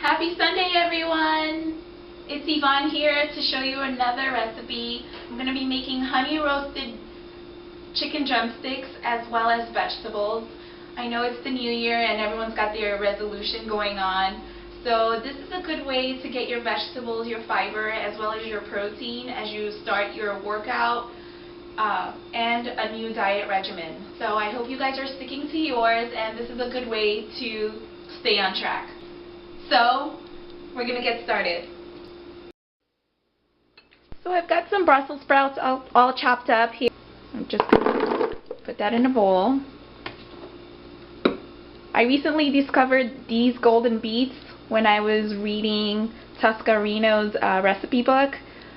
Happy Sunday, everyone! It's Yvonne here to show you another recipe. I'm going to be making honey-roasted chicken drumsticks as well as vegetables. I know it's the new year and everyone's got their resolution going on. So this is a good way to get your vegetables, your fiber, as well as your protein as you start your workout and a new diet regimen. So I hope you guys are sticking to yours, and this is a good way to stay on track. So we're going to get started. So I've got some Brussels sprouts all chopped up here. I'm just put that in a bowl. I recently discovered these golden beets when I was reading Toscarino's recipe book.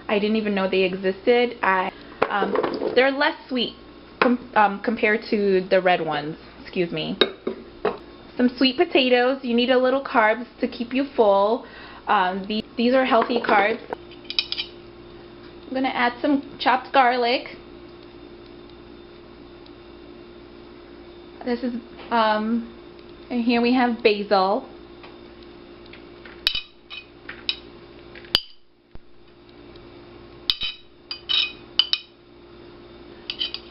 I didn't even know they existed. They're less sweet compared to the red ones. Excuse me. Some sweet potatoes. You need a little carbs to keep you full. These are healthy carbs. I'm going to add some chopped garlic. This is, and here we have basil.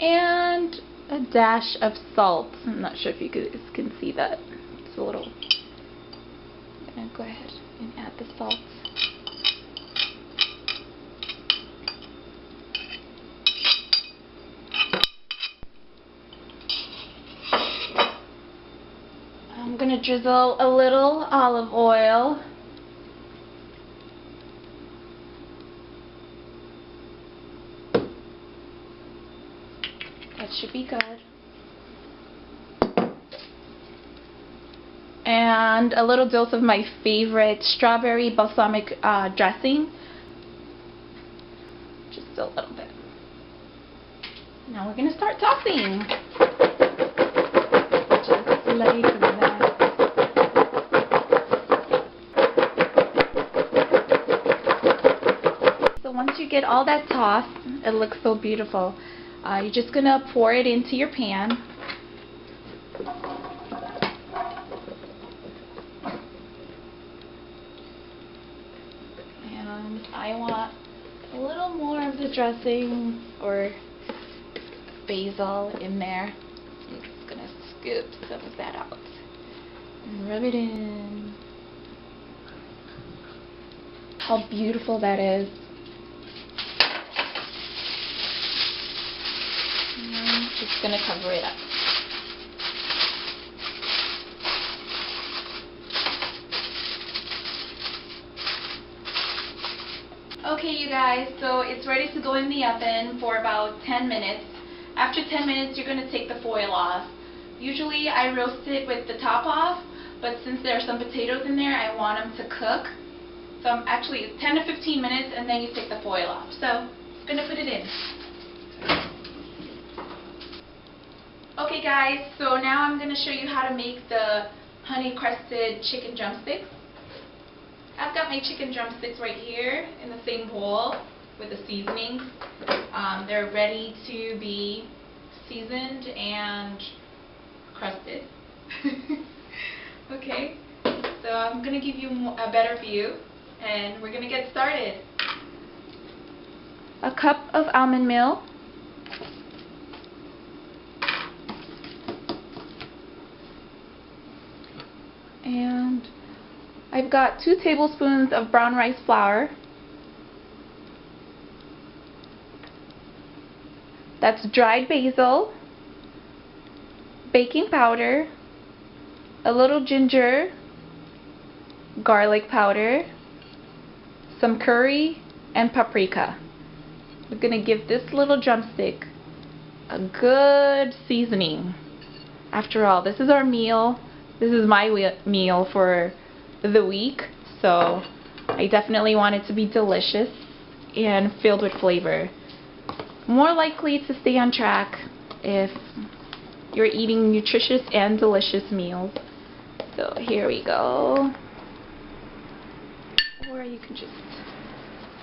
And a dash of salt. I'm not sure if you guys can see that. It's a little. I'm going to go ahead and add the salt. I'm going to drizzle a little olive oil. That should be good. And a little dose of my favorite strawberry balsamic dressing. Just a little bit. Now we're going to start tossing. Just like that. So once you get all that tossed, it looks so beautiful. You're just going to pour it into your pan. And I want a little more of the dressing or basil in there. I'm just going to scoop some of that out and rub it in. How beautiful that is. I'm just going to cover it up. Okay, you guys, so it's ready to go in the oven for about 10 minutes. After 10 minutes, you're going to take the foil off. Usually I roast it with the top off, but since there are some potatoes in there, I want them to cook. So I'm actually 10 to 15 minutes, and then you take the foil off. So I'm going to put it in. Okay guys, so now I'm going to show you how to make the honey-crusted chicken drumsticks. I've got my chicken drumsticks right here in the same bowl with the seasonings. They're ready to be seasoned and crusted. Okay, so I'm going to give you a better view and we're going to get started. A cup of almond milk. And I've got 2 tablespoons of brown rice flour. That's dried basil, baking powder, a little ginger, garlic powder, some curry, and paprika. We're going to give this little drumstick a good seasoning. After all, this is our meal. This is my meal for the week, so I definitely want it to be delicious and filled with flavor. More likely to stay on track if you're eating nutritious and delicious meals. So here we go. Or you can just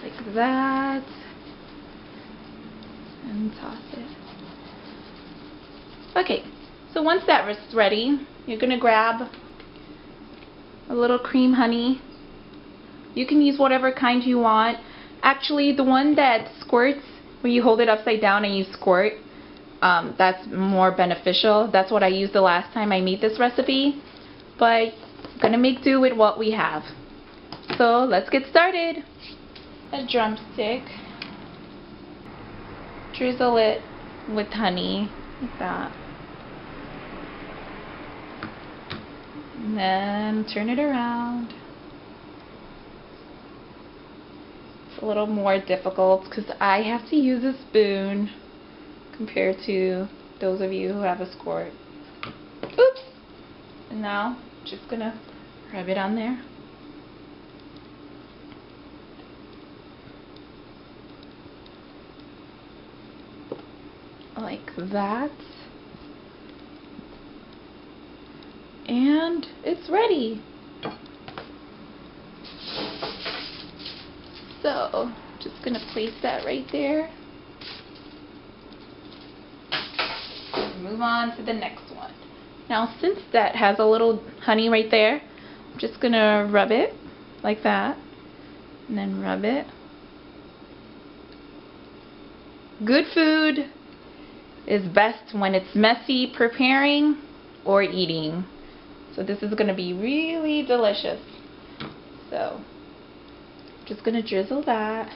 like that and toss it. Okay, so once that is ready, you're going to grab a little cream honey You can use whatever kind you want. Actually, the one that squirts, when you hold it upside down and you squirt, that's more beneficial. That's what I used the last time I made this recipe. But I'm gonna make do with what we have. So let's get started. A drumstick. Drizzle it with honey, like that. And then turn it around. It's a little more difficult because I have to use a spoon compared to those of you who have a squirt. Oops! And now, just gonna rub it on there. Like that. And it's ready. So, just gonna place that right there. Move on to the next one. Now, since that has a little honey right there, I'm just gonna rub it like that, and then rub it. Good food is best when it's messy preparing or eating. So this is going to be really delicious. So just going to drizzle that.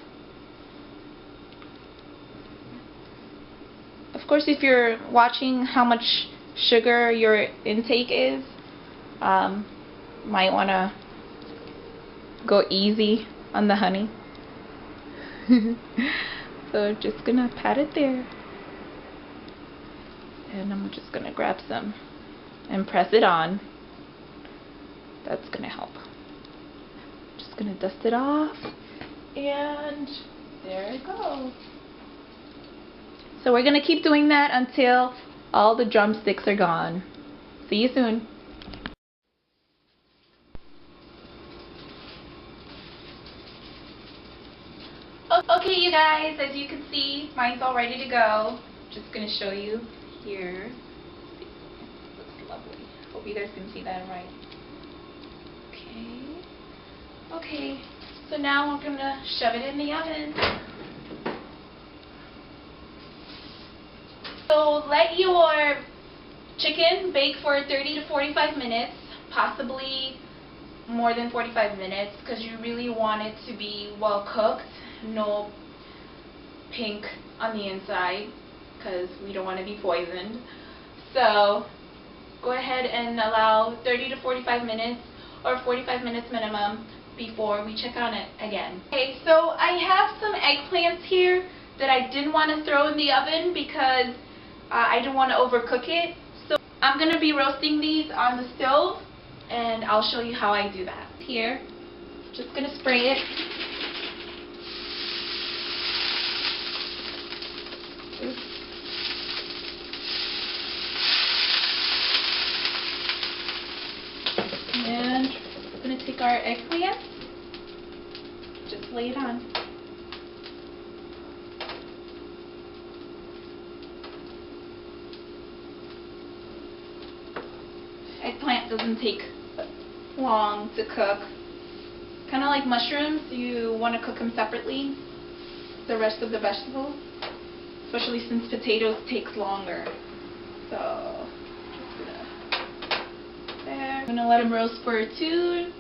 Of course, if you're watching how much sugar your intake is, might want to go easy on the honey. So just going to pat it there. And I'm just going to grab some and press it on. That's going to help. Just going to dust it off. And there it goes. So we're going to keep doing that until all the drumsticks are gone. See you soon. Okay, you guys, as you can see, mine's all ready to go. Just going to show you here. Looks lovely. Hope you guys can see that right. Okay, so now we're going to shove it in the oven. So let your chicken bake for 30 to 45 minutes, possibly more than 45 minutes, because you really want it to be well cooked, no pink on the inside, because we don't want to be poisoned. So go ahead and allow 30 to 45 minutes or 45 minutes minimum before we check on it again. Okay, so I have some eggplants here that I didn't want to throw in the oven because I didn't want to overcook it. So I'm going to be roasting these on the stove, and I'll show you how I do that. Here, just going to spray it. Oops. And we're going to take our eggplant, just lay it on. Eggplant doesn't take long to cook. Kind of like mushrooms, you want to cook them separately, the rest of the vegetables, especially since potatoes takes longer. So there. I'm going to let them roast for 2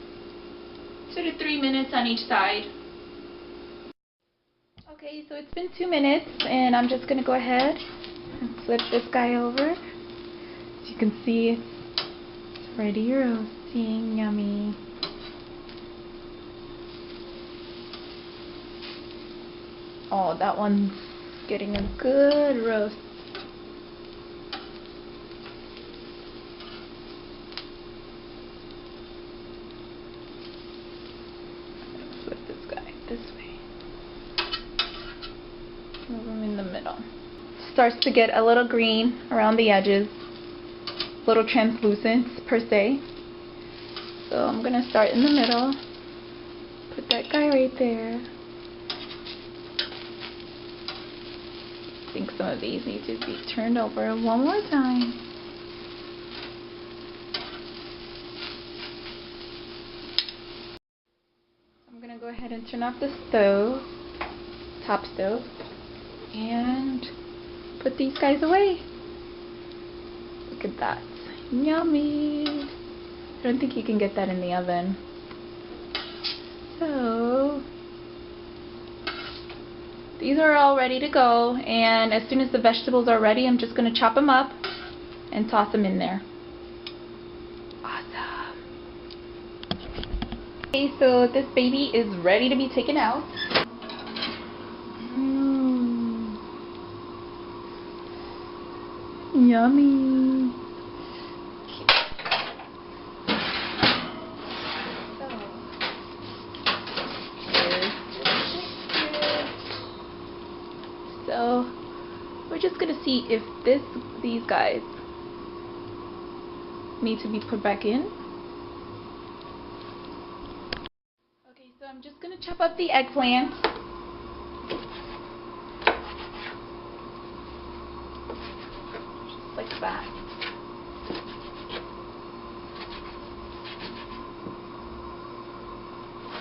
to 3 minutes on each side. Okay, so it's been 2 minutes, and I'm just going to go ahead and flip this guy over. As you can see, it's ready roasting. Yummy. Oh, that one's getting a good roast. Flip this guy this way. Move him in the middle. Starts to get a little green around the edges. A little translucent per se. So I'm going to start in the middle. Put that guy right there. I think some of these need to be turned over one more time. I'm going to gonna go ahead and turn off the stove, top stove, and put these guys away. Look at that. Yummy. I don't think you can get that in the oven. So these are all ready to go, and as soon as the vegetables are ready, I'm just going to chop them up and toss them in there. Awesome. Okay, so this baby is ready to be taken out. Yummy. So we're just gonna see if these guys need to be put back in. Okay, so I'm just gonna chop up the eggplant. Just like that.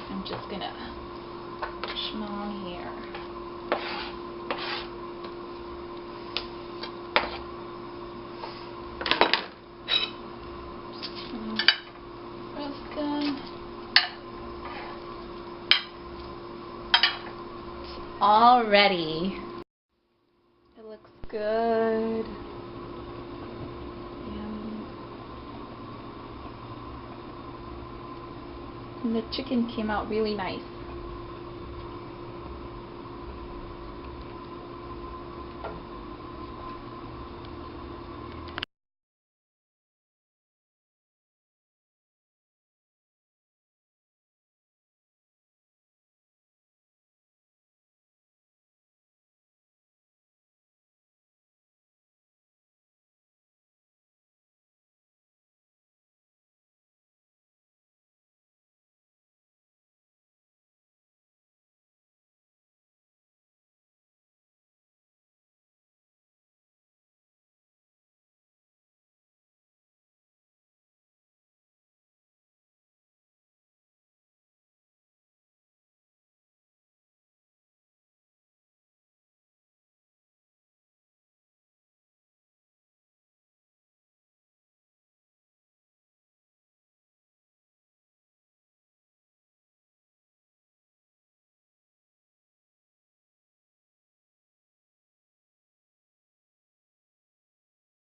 I'm just gonna small here. All ready. It looks good. Yum. And the chicken came out really nice.